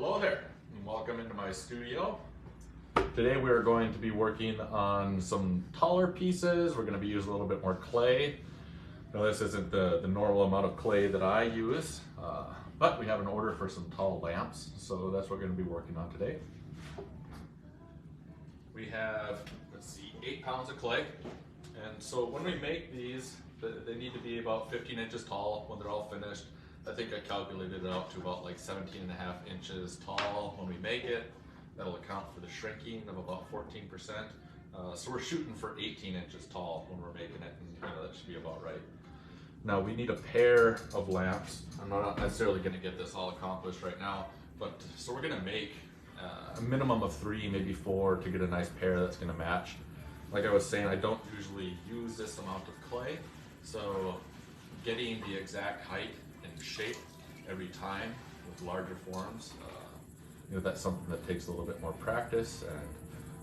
Hello there, and welcome into my studio. Today we are going to be working on some taller pieces. We're going to be using a little bit more clay. Now this isn't the normal amount of clay that I use, but we have an order for some tall lamps, so that's what we're going to be working on today. We have, let's see, 8 pounds of clay, and so when we make these, they need to be about 15 inches tall when they're all finished. I think I calculated it out to about like 17 and a half inches tall when we make it. That'll account for the shrinking of about 14%. So we're shooting for 18 inches tall when we're making it, and that should be about right. Now we need a pair of lamps. I'm not necessarily going to get this all accomplished right now, but so we're going to make a minimum of 3, maybe 4 to get a nice pair that's going to match. Like I was saying, I don't usually use this amount of clay, so getting the exact height and shape every time with larger forms, that's something that takes a little bit more practice, and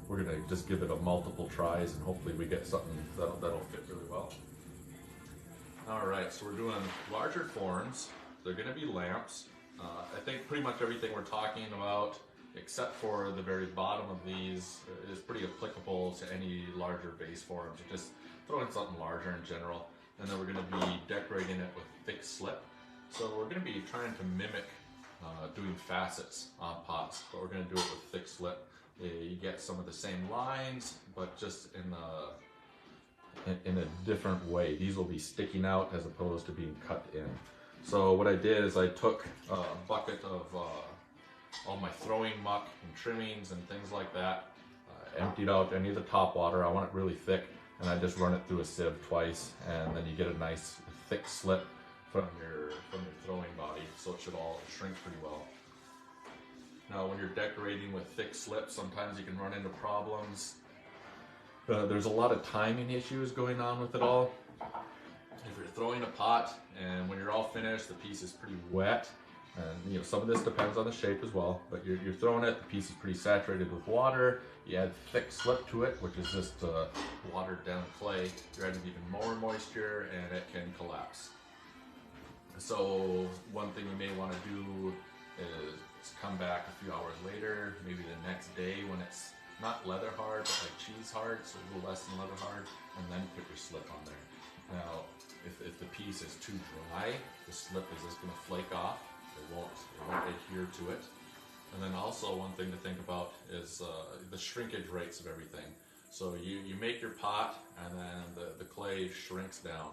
we're going to just give it a multiple tries, and hopefully we get something that'll fit really well. Alright, so we're doing larger forms. They're going to be lamps. I think pretty much everything we're talking about, except for the very bottom of these, is pretty applicable to any larger base forms. You just throw in something larger in general, and then we're going to be decorating it with thick slip. So we're going to be trying to mimic doing facets on pots, but we're going to do it with thick slip. You get some of the same lines, but just in a different way. These will be sticking out as opposed to being cut in. So what I did is I took a bucket of all my throwing muck and trimmings and things like that, emptied out any of the top water. I want it really thick, and I just run it through a sieve twice, and then you get a nice thick slip from your throwing body, so it should all shrink pretty well. Now when you're decorating with thick slip, sometimes you can run into problems. There's a lot of timing issues going on with it all. If you're throwing a pot and when you're all finished, the piece is pretty wet, and some of this depends on the shape as well, but you're throwing it, the piece is pretty saturated with water. You add thick slip to it, which is just watered down clay. You're adding even more moisture, and it can collapse. So one thing you may want to do is come back a few hours later, maybe the next day when it's not leather hard, but like cheese hard, so a little less than leather hard, and then put your slip on there. Now, if the piece is too dry, the slip is just going to flake off. It won't adhere to it. And then also one thing to think about is the shrinkage rates of everything. So you make your pot, and then the clay shrinks down.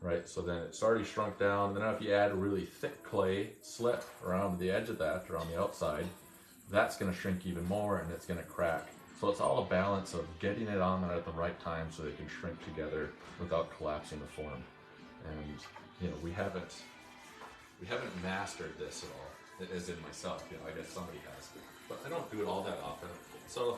Right, so then it's already shrunk down. Then if you add a really thick clay slip around the edge of that, or on the outside, that's going to shrink even more, and it's going to crack. So it's all a balance of getting it on there at the right time so they can shrink together without collapsing the form. And we haven't mastered this at all, as in myself. I guess somebody has, but I don't do it all that often. So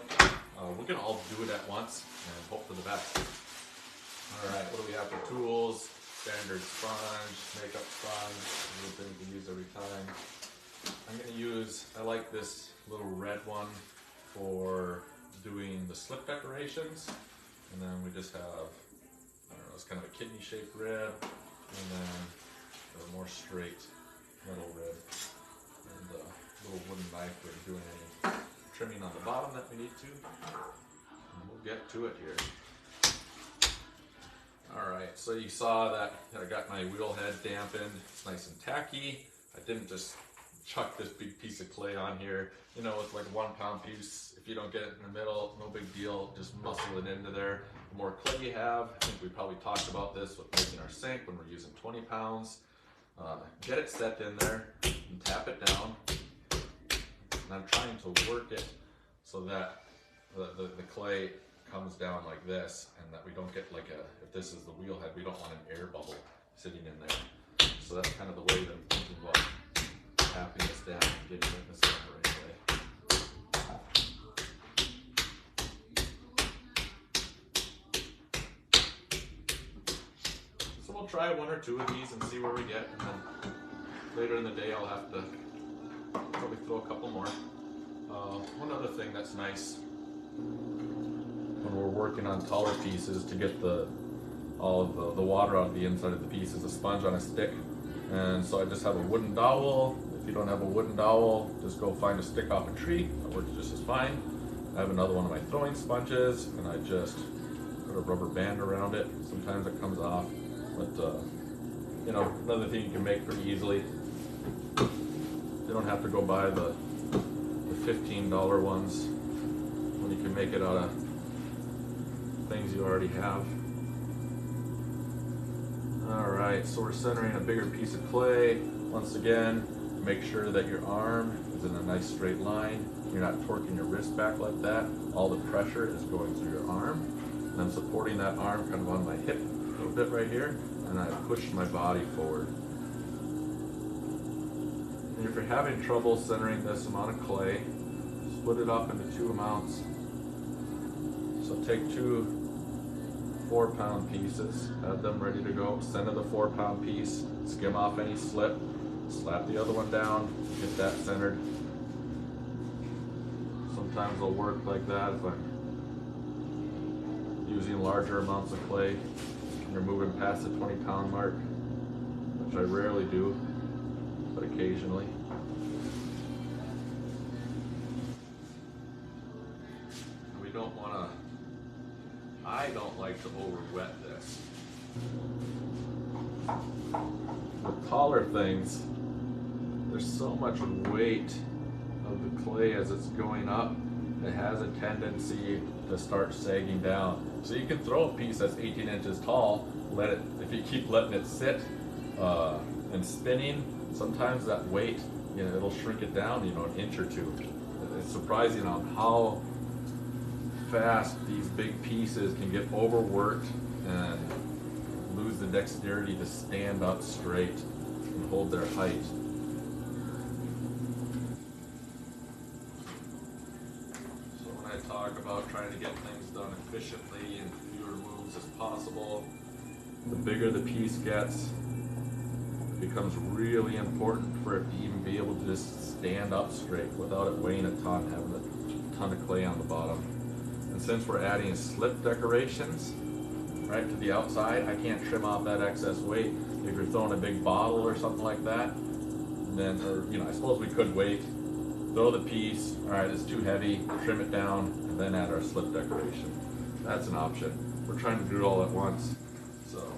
we're going to all do it at once and hope for the best. All right, what do we have for tools? Standard sponge, makeup sponge, a thing we use every time. I'm going to use, I like this little red one for doing the slip decorations. And then we just have, I don't know, it's kind of a kidney shaped rib, and then a more straight metal rib. And a little wooden knife for doing any trimming on the bottom that we need to. And we'll get to it here. Alright, so you saw that I got my wheel head dampened. It's nice and tacky. I didn't just chuck this big piece of clay on here. It's like a 1 pound piece. If you don't get it in the middle, no big deal. Just muscle it into there. The more clay you have, I think we probably talked about this with making our sink when we're using 20 pounds. Get it set in there and tap it down. And I'm trying to work it so that the clay comes down like this, and that we don't get like if this is the wheel head, we don't want an air bubble sitting in there. So that's kind of the way that I'm thinking about tapping this down and getting it in the center right away. So we'll try 1 or 2 of these and see where we get, and then later in the day I'll have to probably throw a couple more. One other thing that's nice when we're working on taller pieces to get all of the water out of the inside of the piece is a sponge on a stick. And so I just have a wooden dowel. If you don't have a wooden dowel, just go find a stick off a tree. That works just as fine. I have another one of my throwing sponges, and I just put a rubber band around it. Sometimes it comes off, but you know, another thing you can make pretty easily. You don't have to go buy the $15 ones when you can make it out of things you already have. Alright, so we're centering a bigger piece of clay. Once again, make sure that your arm is in a nice straight line. You're not torquing your wrist back like that. All the pressure is going through your arm. And I'm supporting that arm kind of on my hip a little bit right here, and I push my body forward. And if you're having trouble centering this amount of clay, split it up into 2 amounts. So take 2 4-pound pieces, have them ready to go. Center the 4-pound piece, skim off any slip, slap the other one down, get that centered. Sometimes it'll work like that if I'm using larger amounts of clay and you're moving past the 20-pound mark, which I rarely do, but occasionally. We don't want to, I don't like to over wet this. With taller things, there's so much weight of the clay as it's going up, it has a tendency to start sagging down. So you can throw a piece that's 18 inches tall, let it, if you keep letting it sit and spinning, sometimes that weight, you know, it'll shrink it down, you know, an inch or two. It's surprising on how fast these big pieces can get overworked and lose the dexterity to stand up straight and hold their height. So when I talk about trying to get things done efficiently and fewer moves as possible, the bigger the piece gets, it becomes really important for it to even be able to just stand up straight without it weighing a ton, having a ton of clay on the bottom. And since we're adding slip decorations right to the outside, I can't trim off that excess weight. If you're throwing a big bottle or something like that, then, or, you know, I suppose we could wait, throw the piece, all right, it's too heavy, trim it down, and then add our slip decoration. That's an option. We're trying to do it all at once, so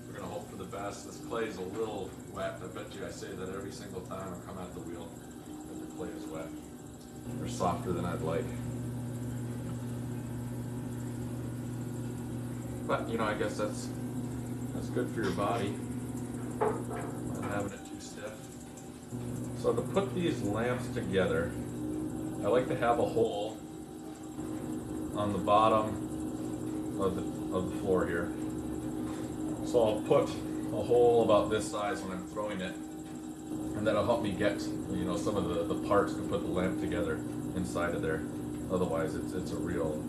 we're gonna hope for the best. This clay is a little wet. I bet you I say that every single time I come at the wheel, that the clay is wet. Or softer than I'd like. But, you know, I guess that's good for your body, not having it too stiff. So to put these lamps together, I like to have a hole on the bottom of the floor here. So I'll put a hole about this size when I'm throwing it, and that'll help me get, you know, some of the parts to put the lamp together inside of there. Otherwise, it's a real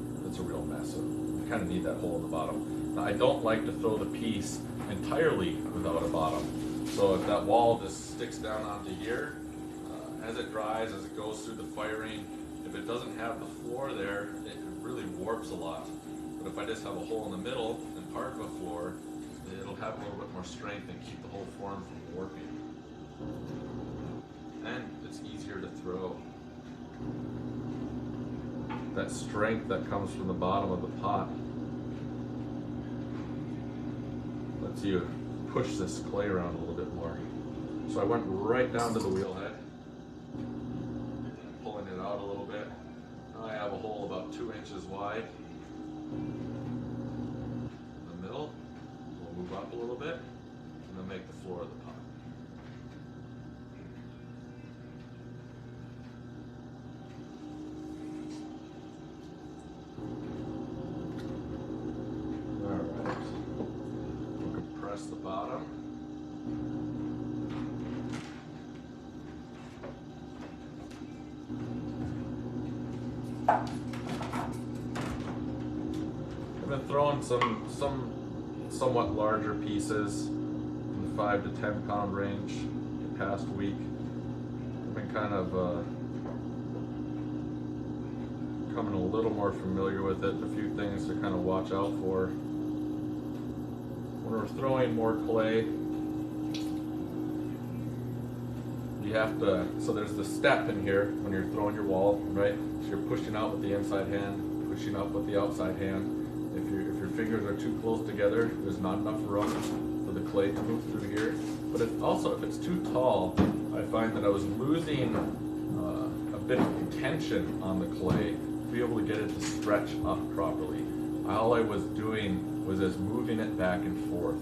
mess. So you kind of need that hole in the bottom. Now, I don't like to throw the piece entirely without a bottom. So if that wall just sticks down onto here, as it dries, as it goes through the firing, if it doesn't have the floor there, it really warps a lot. But if I just have a hole in the middle and part of a floor, it'll have a little bit more strength and keep the whole form from warping. And it's easier to throw. That strength that comes from the bottom of the pot lets you push this clay around a little bit more. So I went right down to the wheel head, pulling it out a little bit. Now I have a hole about 2 inches wide. In the middle, we'll move up a little bit, and then make the floor of the pot. The bottom. I've been throwing some somewhat larger pieces in the 5 to 10 pound range the past week. I've been kind of becoming a little more familiar with it. A few things to kind of watch out for. When we're throwing more clay, we you have to, so there's the step in here when you're throwing your wall, right? So you're pushing out with the inside hand, pushing up with the outside hand. If your fingers are too close together, there's not enough room for the clay to move through here. But if it's too tall, I find that I was losing a bit of tension on the clay to be able to get it to stretch up properly. All I was doing was just moving it back and forth.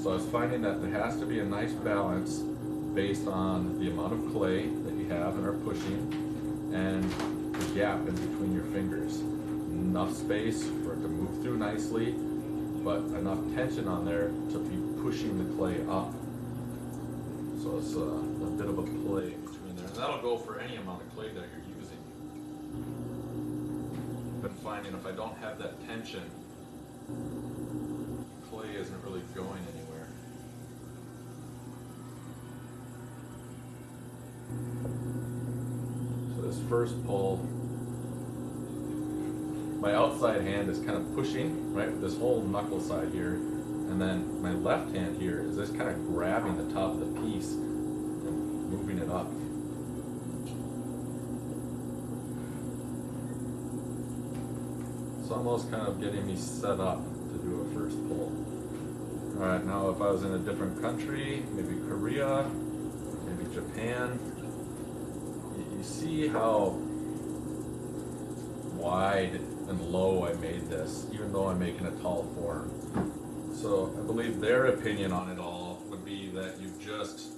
So I was finding that there has to be a nice balance based on the amount of clay that you have and are pushing and the gap in between your fingers. Enough space for it to move through nicely, but enough tension on there to be pushing the clay up. So it's a bit of a play between there. And that'll go for any amount of clay that you're using. I've been finding if I don't have that tension, clay isn't really going anywhere. So this first pull, my outside hand is kind of pushing, right, with this whole knuckle side here, and then my left hand here is just kind of grabbing the top of the piece and moving it up. It's almost kind of getting me set up to do a first pull. Alright, now if I was in a different country, maybe Korea, maybe Japan, you see how wide and low I made this, even though I'm making a tall form. So I believe their opinion on it all would be that you've just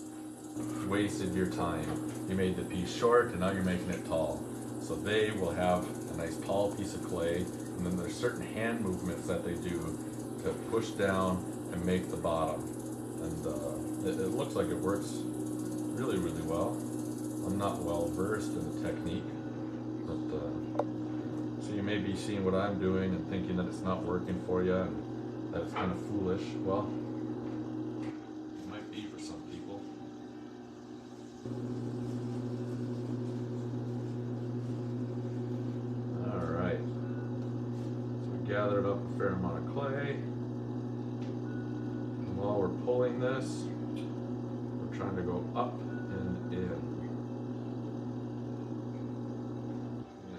wasted your time. You made the piece short and now you're making it tall. So they will have a nice tall piece of clay, and then there's certain hand movements that they do to push down and make the bottom. And it looks like it works really, really well. I'm not well versed in the technique, but so you may be seeing what I'm doing and thinking that it's not working for you, and that it's kind of foolish. Well, it might be for some people. Alright, so we gathered up a fair amount of clay, and while we're pulling this, we're trying to go up and in.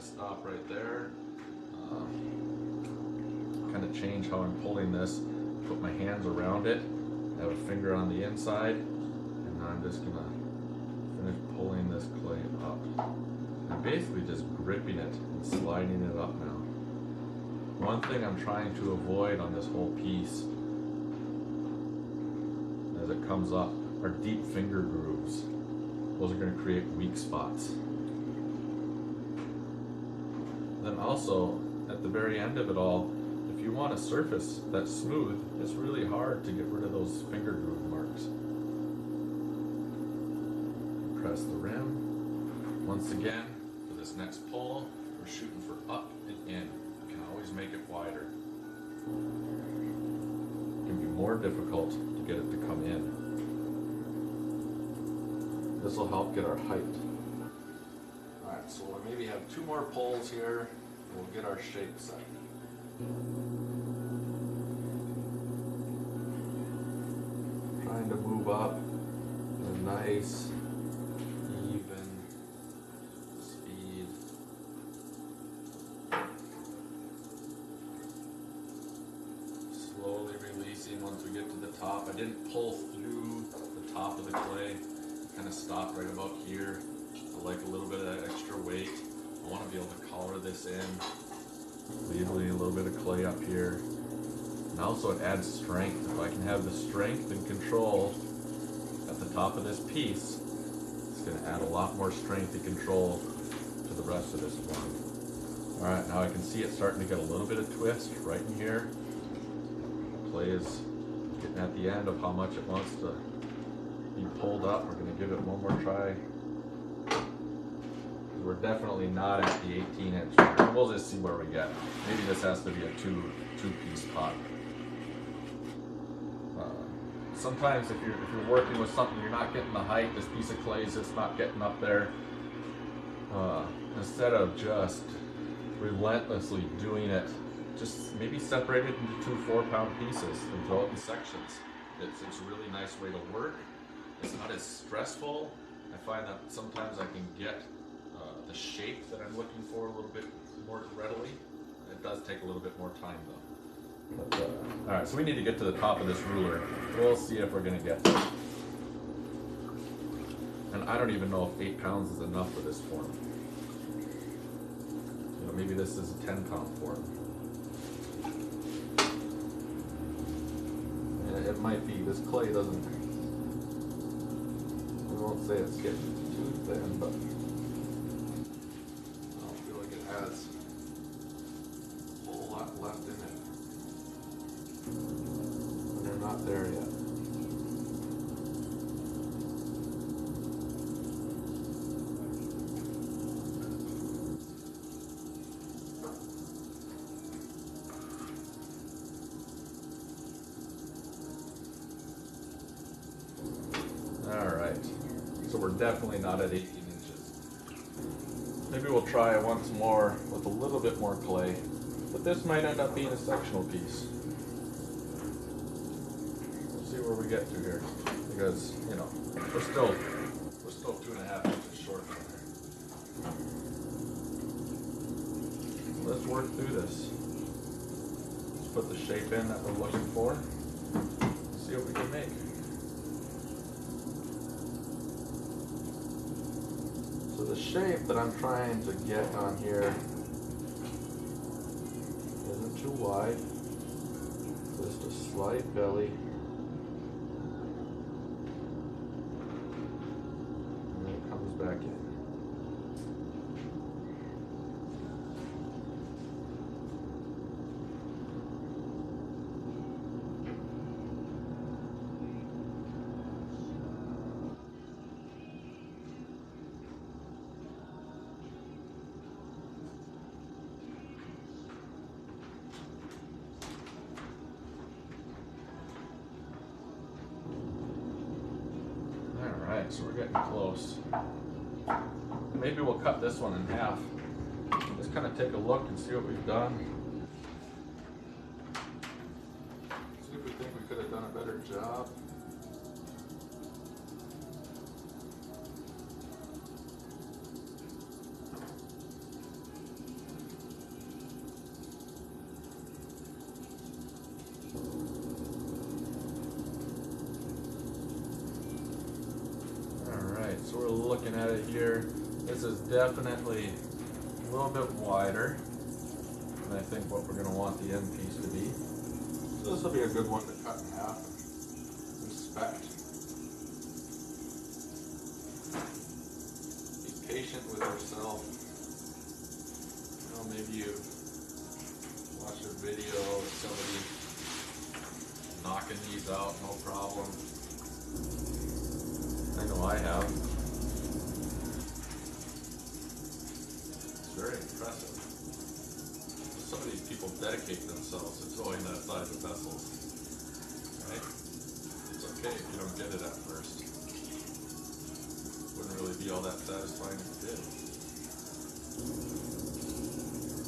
Stop right there. Kind of change how I'm pulling this. Put my hands around it. I have a finger on the inside, and now I'm just gonna finish pulling this clay up. I'm basically just gripping it and sliding it up now. One thing I'm trying to avoid on this whole piece as it comes up are deep finger grooves. Those are going to create weak spots. Then also, at the very end of it all, if you want a surface that's smooth, it's really hard to get rid of those finger groove marks. Press the rim. Once again, for this next pull, we're shooting for up and in. You can always make it wider. It can be more difficult to get it to come in. This will help get our height. Alright, so we'll maybe have 2 more pulls here, and we'll get our shape set. Trying to move up at a nice, even speed. Slowly releasing once we get to the top. I didn't pull through the top of the clay. Kind of stop right about here. I like a little bit of that extra weight. I want to be able to color this in. Leave a little bit of clay up here. And also it adds strength. If I can have the strength and control at the top of this piece, it's going to add a lot more strength and control to the rest of this one. Alright, now I can see it starting to get a little bit of twist right in here. Clay is getting at the end of how much it wants to be pulled up. We're going to give it one more try. We're definitely not at the 18-inch mark. We'll just see where we get. Maybe this has to be a two-piece pot. Sometimes if you're working with something, you're not getting the height. This piece of clay is just not getting up there. Instead of just relentlessly doing it, just maybe separate it into 2 4-pound pieces and throw it in sections. It's a really nice way to work. It's not as stressful I find that sometimes I can get the shape that I'm looking for a little bit more readily. It does take a little bit more time though. But, all right, so we need to get to the top of this ruler. We'll see if we're gonna get there. And I don't even know if 8 pounds is enough for this form. You know, maybe this is a 10-pound form. And it might be, this clay doesn't, I won't say it's getting too thin, but I don't feel like it has a whole lot left in it. And they're not there yet. Alright, so we're definitely not at 18 inches. Maybe we'll try once more with a little bit more clay, but this might end up being a sectional piece. We'll see where we get to here, because, you know, we're still 2.5 inches short from there. Let's work through this. Let's put the shape in that we're looking for, see what we can make. So the shape that I'm trying to get on here isn't too wide, just a slight belly. And then it comes back in. So we're getting close. Maybe we'll cut this one in half. Just kind of take a look and see what we've done. See if we think we could have done a better job. So we're looking at it here. This is definitely a little bit wider than I think what we're going to want the end piece to be. So this will be a good one to cut in half and inspect. Be patient with yourself. You know, maybe you watch a video of somebody knocking these out, no problem. I know I have. Very impressive. Some of these people dedicate themselves to throwing that size of vessels. Right? It's okay if you don't get it at first. Wouldn't really be all that satisfying if you did.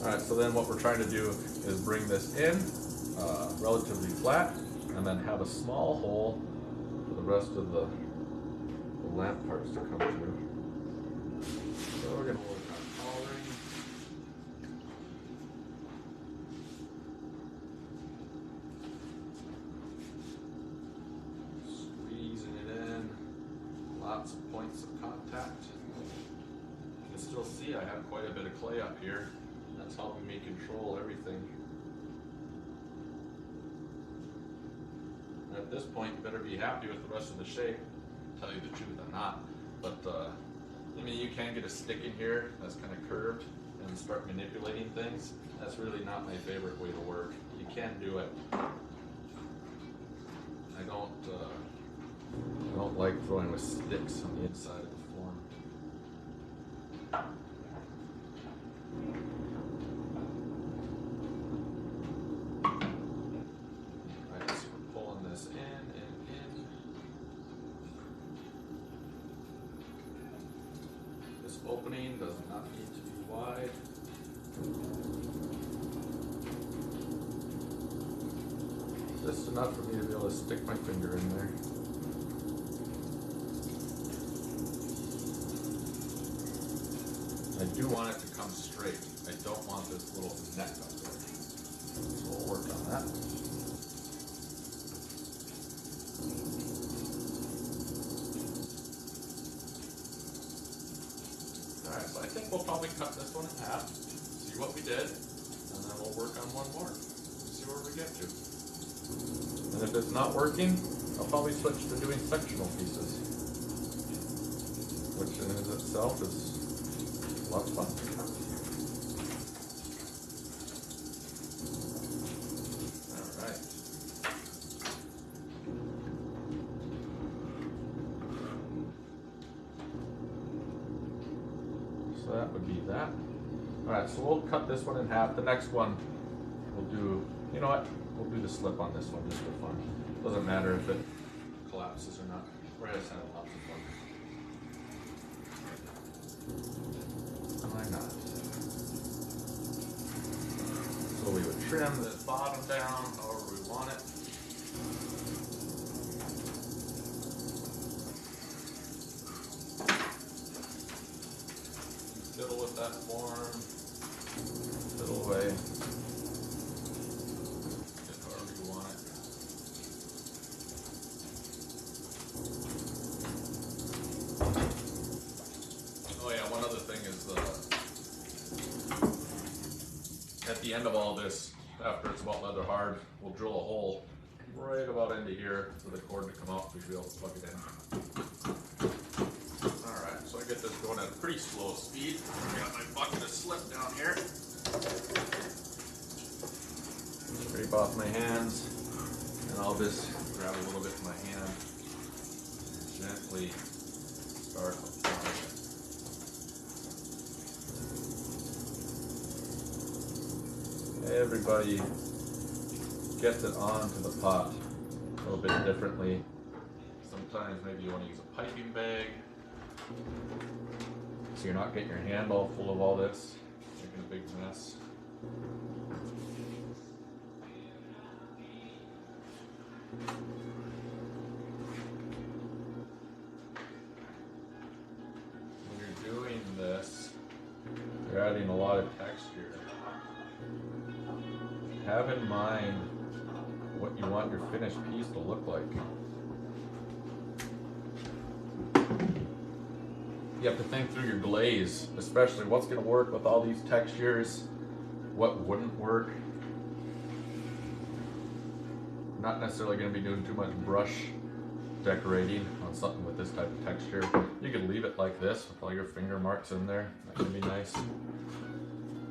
Alright, so then what we're trying to do is bring this in relatively flat and then have a small hole for the rest of the lamp parts to come through. So we're going to work on collaring. Squeezing it in. Lots of points of contact. You can still see I have quite a bit of clay up here. That's helping me control everything. And at this point, you better be happy with the rest of the shape. Tell you the truth, I'm not. But I mean, you can get a stick in here that's kind of curved and start manipulating things. That's really not my favorite way to work. You can do it. I don't like throwing with sticks on the inside of the form. Alright, so we're pulling this in and in. This opening does not need to be wide. Just enough for me to be able to stick my finger in there. I do want it to come straight. I don't want this little neck up there. So we'll work on that. Alright, so I think we'll probably cut this one in half, see what we did, and then we'll work on one more, see where we get to. And if it's not working, I'll probably switch to doing sectional pieces, which in itself is a lot of fun. Alright. So that would be that. Alright, so we'll cut this one in half. The next one we'll do, you know what? We'll do the slip on this one just for fun. Doesn't matter if it collapses or not. We're just having lots of fun. Why not? So we would trim the bottom down however we want it. Fiddle with that form. Fiddle away. At the end of all this, after it's about leather hard, we'll drill a hole right about into here for the cord to come out. We should be able to plug it in. Alright, so I get this going at a pretty slow speed. I got my bucket of slip down here. Scrape off my hands, and I'll just grab a little bit in my hand and gently start applying it. Everybody gets it onto the pot a little bit differently. Sometimes maybe you want to use a piping bag so you're not getting your hand all full of all this, making a big mess. When you're doing this, you're adding a lot of texture. Have in mind what you want your finished piece to look like. You have to think through your glaze, especially what's going to work with all these textures, what wouldn't work. Not necessarily going to be doing too much brush decorating on something with this type of texture. You could leave it like this with all your finger marks in there. That can be nice.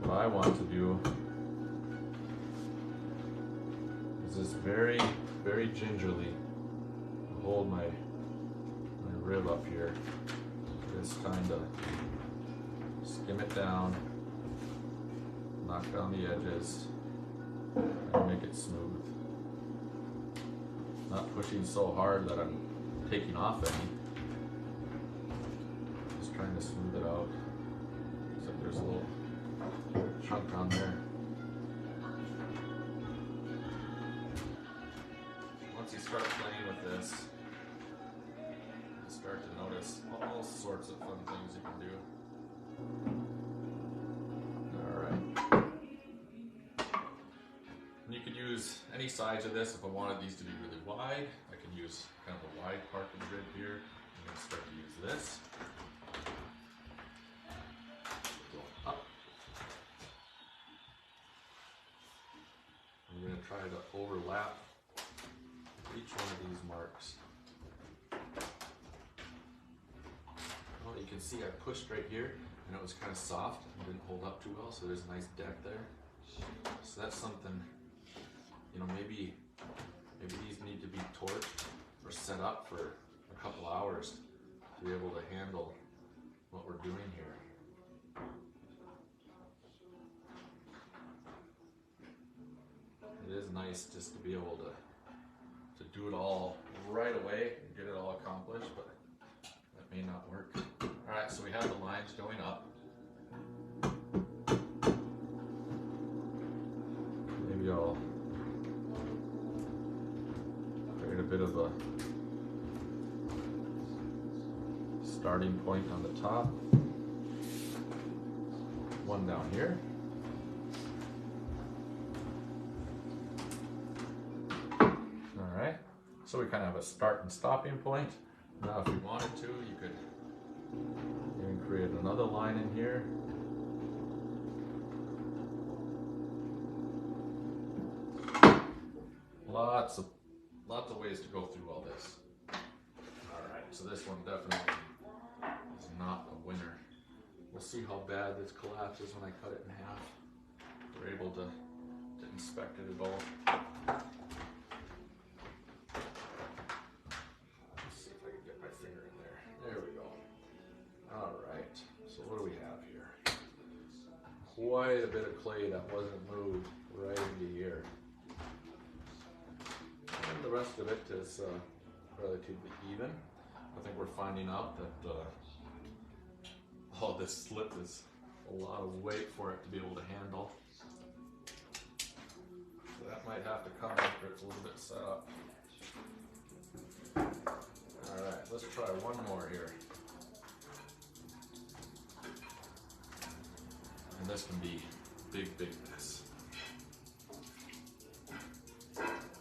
What I want to do is very, very gingerly hold my rib up here. Just kind of skim it down, knock down the edges, and make it smooth. Not pushing so hard that I'm taking off any. Just trying to smooth it out. Looks like there's a little chunk on there. Once you start playing with this, you start to notice all sorts of fun things you can do. Alright. You could use any size of this. If I wanted these to be really wide, I can use kind of a wide part of the rib here. I'm going to start to use this. Go up. I'm going to try to overlap each one of these marks. Well, you can see I pushed right here and it was kind of soft and didn't hold up too well, so there's a nice dent there. So that's something, you know, maybe these need to be torched or set up for a couple hours to be able to handle what we're doing here. It is nice just to be able to do it all right away and get it all accomplished, but that may not work. Alright, so we have the lines going up. Maybe I'll create a bit of a starting point on the top. one down here. All right, so we kind of have a start and stopping point. Now if you wanted to, you could even create another line in here. Lots of ways to go through all this. All right, so this one definitely is not a winner. We'll see how bad this collapses when I cut it in half. We're able to inspect it at all. Let's see if I can get my finger in there. There we go. All right, so what do we have here? Quite a bit of clay that wasn't moved right into here. And the rest of it is relatively even. I think we're finding out that this slip is a lot of weight for it to be able to handle. So that might have to come after it's a little bit set up. Alright, let's try one more here. And this can be big mess.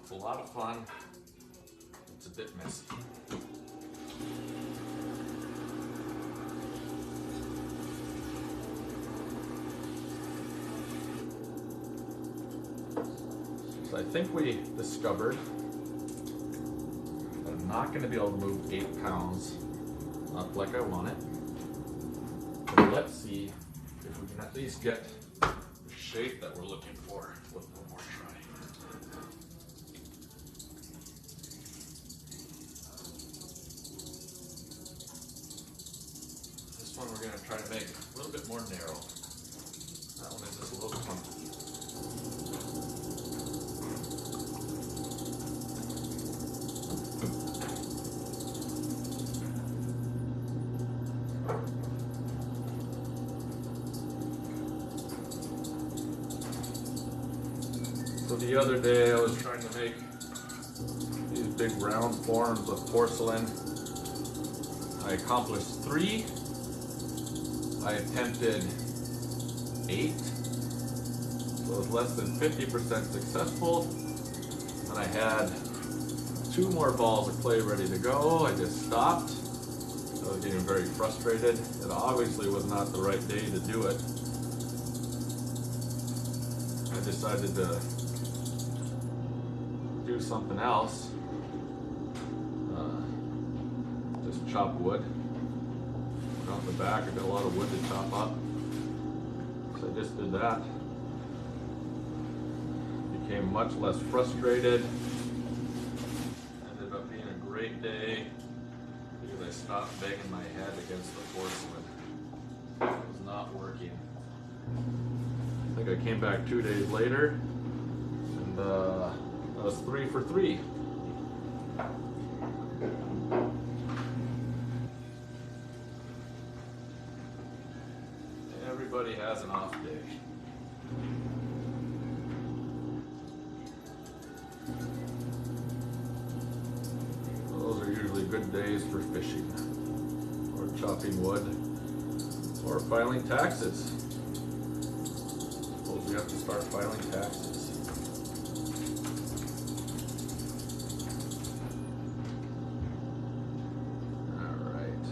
It's a lot of fun. It's a bit messy. So I think we discovered that I'm not going to be able to move 8 pounds up like I want it. But let's see if we can at least get the shape that we're looking for with one more try. This one we're going to try to make a little bit more narrow. That one is just a little funky. So the other day I was trying to make these big round forms of porcelain. I accomplished 3. I attempted 8. So it was less than 50% successful. And I had 2 more balls of clay ready to go. I just stopped. I was getting very frustrated. It obviously was not the right day to do it. I decided to do something else. Just chop wood. Out the back, I got a lot of wood to chop up. So I just did that. Became much less frustrated. Ended up being a great day because I stopped banging my head against the porcelain. It was not working. I think I came back 2 days later and I was 3 for 3. Everybody has an off day. Those are usually good days for fishing, or chopping wood, or filing taxes. Suppose we have to start filing taxes. Alright,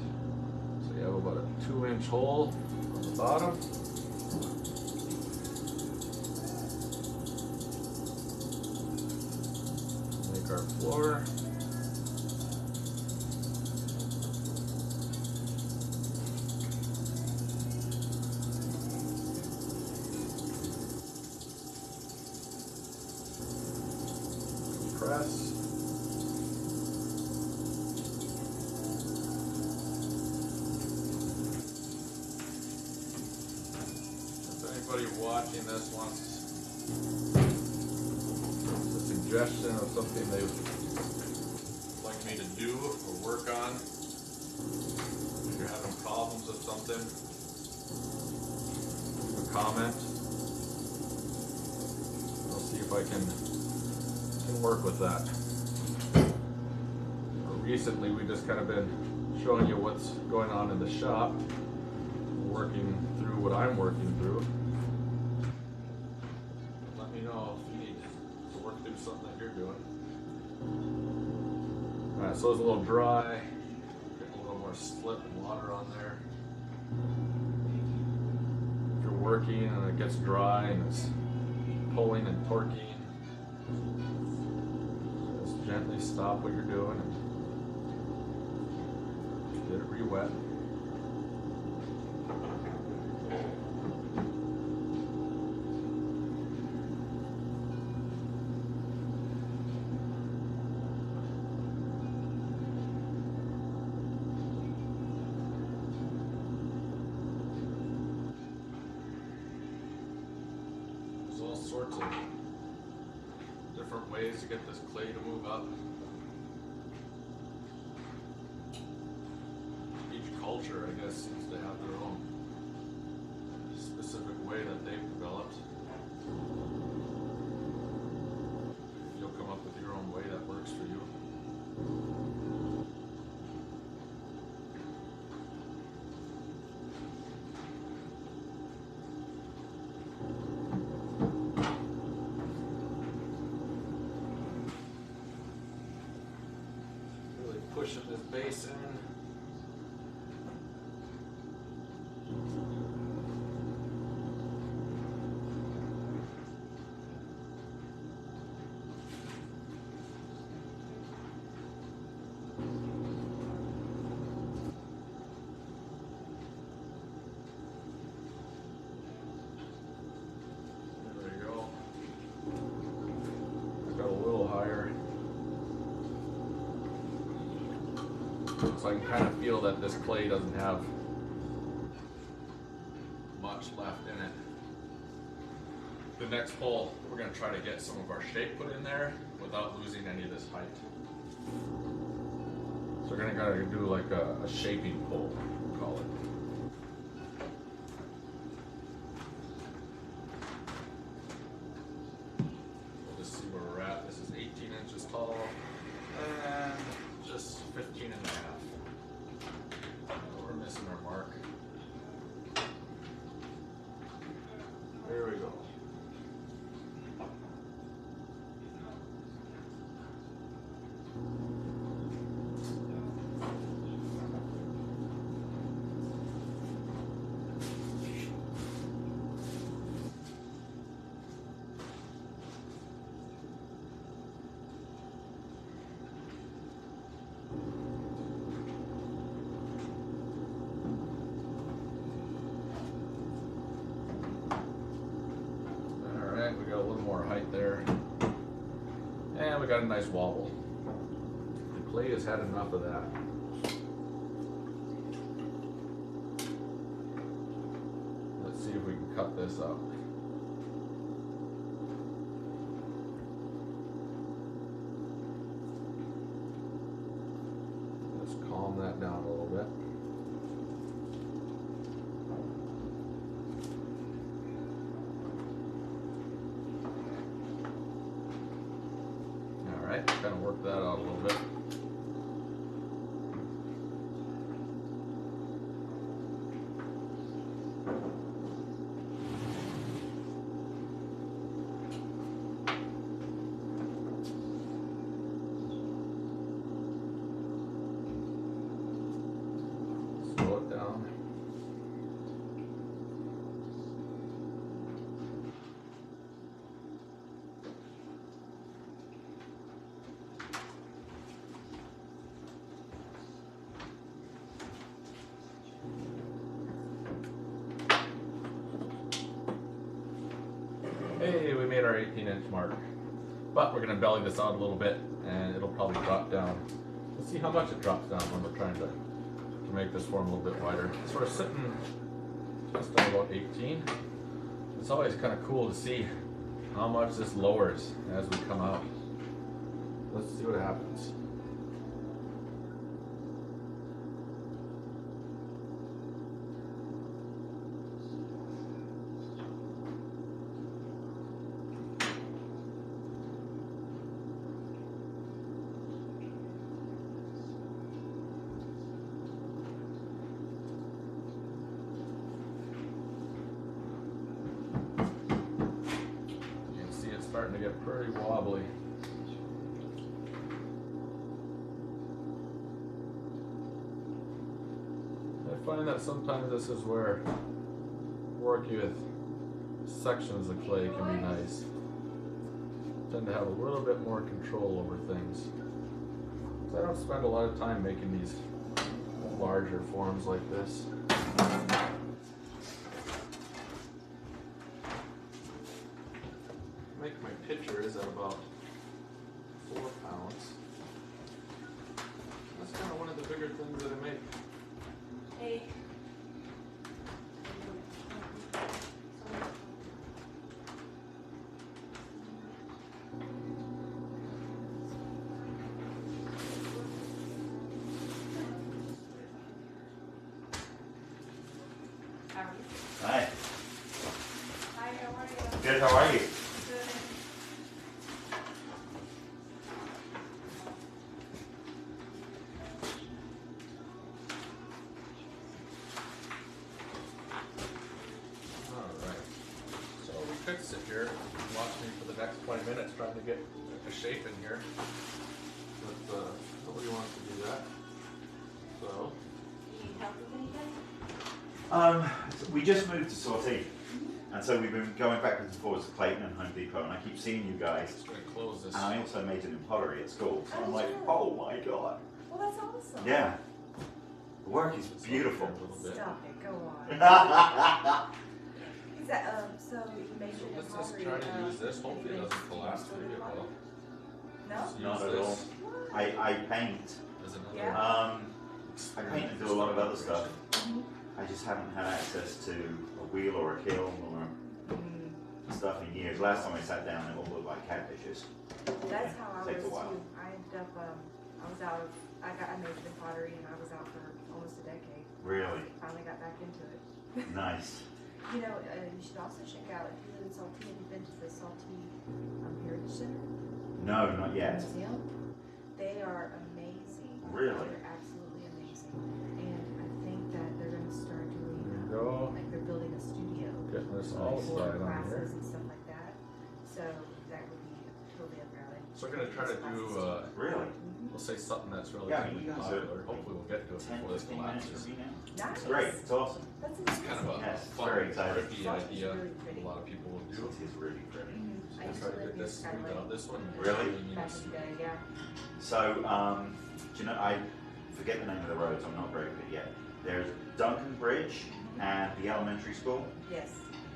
so you have about a 2-inch hole on the bottom. Make our floor. Press. If anybody watching this wants a suggestion of something they would like me to do or work on, if you're having problems with something, leave a comment. I'll see if I can work with that. Recently we just kind of been showing you what's going on in the shop. working through what I'm working through. Let me know if you need to work through something that you're doing. Alright, so it's a little dry. Getting a little more slip and water on there. If you're working and it gets dry and it's pulling and torquing, just gently stop what you're doing and get it re-wet. All sorts of different ways to get this clay to move up. Each culture, I guess, seems to have their own specific way that they've developed. You'll come up with your own way that works for you. Pushing this base in. There we go. I got a little higher. So I can kind of feel that this clay doesn't have much left in it. The next hole, we're going to try to get some of our shape put in there without losing any of this height. So we're going to do like a shaping pull, we'll call it. We'll just see where we're at. This is 18 inches tall and just 15 and a half. We're missing our mark. There we go. We got a little more height there, and we got a nice wobble. The clay has had enough of that. Let's see if we can cut this up. Let's calm that down a little bit. Kind of work that out a little bit. Slow it down. Hey, we made our 18-inch mark. But we're going to belly this out a little bit and it'll probably drop down. Let's see how much it drops down when we're trying to make this form a little bit wider. So we're sitting just on about 18. It's always kind of cool to see how much this lowers as we come out. Let's see what happens. starting to get pretty wobbly. I find that sometimes this is where working with sections of clay can be nice. Tend to have a little bit more control over things. So I don't spend a lot of time making these larger forms like this. Make my pitchers at about 4 pounds. That's kind of one of the bigger things that I make. Hey. How are you? Hi. Hi, how are you? Good, how are you? Good. Alright. So we could sit here and watch me for the next 20 minutes trying to get a shape in here. But nobody wants to do that. So Need help with anything? We just moved to Sortie, and so we've been going backwards and forwards to Clayton and Home Depot, and I keep seeing you I'm guys. just going to close this. And I also majored in pottery at school, so I'm Oh, like, really? oh my god. Well, that's awesome. Yeah. The work is beautiful. A little bit. Stop it, go on. No, Is that, so you made So it let's pottery, just try to use this. Hopefully it doesn't collapse through it well. No? Just use not at this all. I paint. as another Yeah. I paint and do a lot of other stuff. Mhm. I just haven't had access to a wheel or a kiln or Mm. stuff in years. Last time I sat down, it all looked like catfishes. That's how I Takes was a while. too. I ended up, I majored in pottery and I was out for almost a decade. Really? Finally got back into it. Nice. You know, you should also check out, if you live in Salty, have you been to the Salty Heritage Center? No, not yet. Museum? They are amazing. Really? They're absolutely amazing. And I think that they're going to start doing, There you go. like they're building a studio Getting this all for started on here. classes and stuff like that. So that would be totally up your alley. So we're going to try to do, Really? Mhm. we'll say something that's Yeah, relatively you guys are popular. Hopefully we'll get to it 10, before this 15 minutes collapses. from me now? Nice. It's great. It's awesome. That's It's kind of a Yes, fun, very exciting. tricky Salty's idea really pretty. a lot of people will do. It is really pretty. Mhm. I We'll used try to to live get near this smoothed Skylake. out. This one Really? needs Back in the day, yeah. So, do you know, I forget the name of the roads, I'm not very good yet. There's Duncan Bridge and the elementary school. Yes.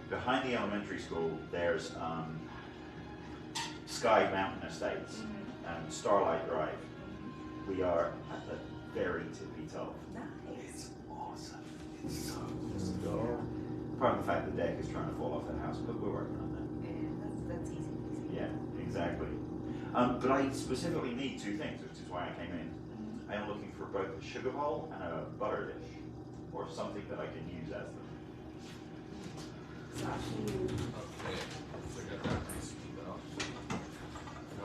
Behind the elementary school, there's Sky Mountain Estates and Starlight Drive. We are at the very tippy top. Nice. It's awesome. It's so There awesome. we go. Apart from the fact the deck is trying to fall off the house, but we're working on that. And that's easy. Yeah, exactly. But I specifically need two things, which is why I came in. I am looking for both a sugar bowl and a butter dish, or something that I can use as them. So I'll show you. Okay, so I got that piece smoothed out. Now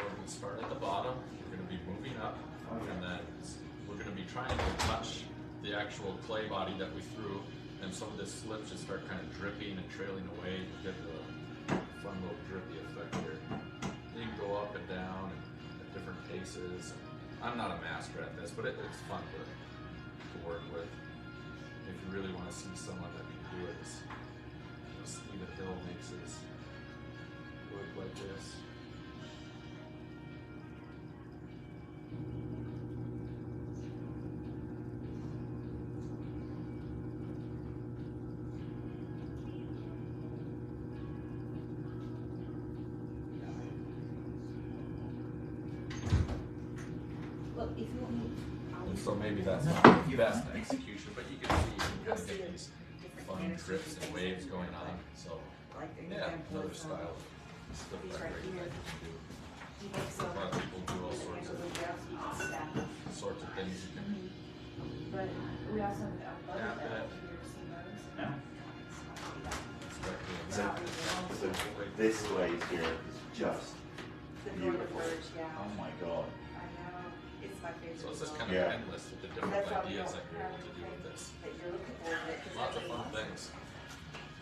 we're going to start at the bottom. We're going to be moving up, and then we're going to be trying to touch the actual clay body that we threw, and some of this slip should start kind of dripping and trailing away to get the fun little drippy effect here. You can go up and down and at different paces. I'm not a master at this, but it's fun to work with. If you really want to see someone that can do it, you'll see that Bill makes his work like this. Look, if you want me, And so maybe that's not the best execution, but you can see you can kind of get these fun drips and waves going on. So like the yeah, example another of, style of slip these right decorating here. that you can do. He makes A lot of people do all sorts of sorts of things you can But we also have a butter Yeah, belt. that- Have you ever seen those? No? start doing So, that. so this glaze here is just The Northern beautiful. Verge, yeah. Oh my god. I know. It's my favorite. So it's just as kind well. of Yeah. endless with the different That's why we ideas don't that you're have able to do with this. that you're looking for in it, 'cause Lots of everybody fun wants things.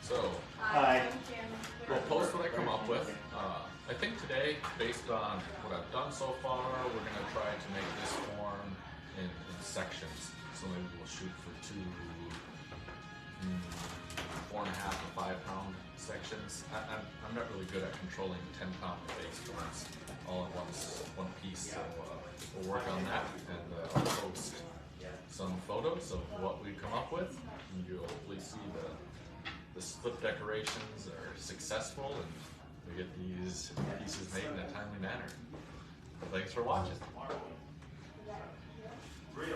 So Hi. we'll post what I come up with. I think today, based on what I've done so far, we're going to try to make this form in sections. So maybe we'll shoot for 4.5 or 5 pound sections. I'm not really good at controlling 10-pound base forms all at one piece. So we'll work on that, and I'll post some photos of what we come up with, and you'll hopefully see the split decorations are successful, and we get these pieces made in a timely manner. Well, thanks for watching. Really?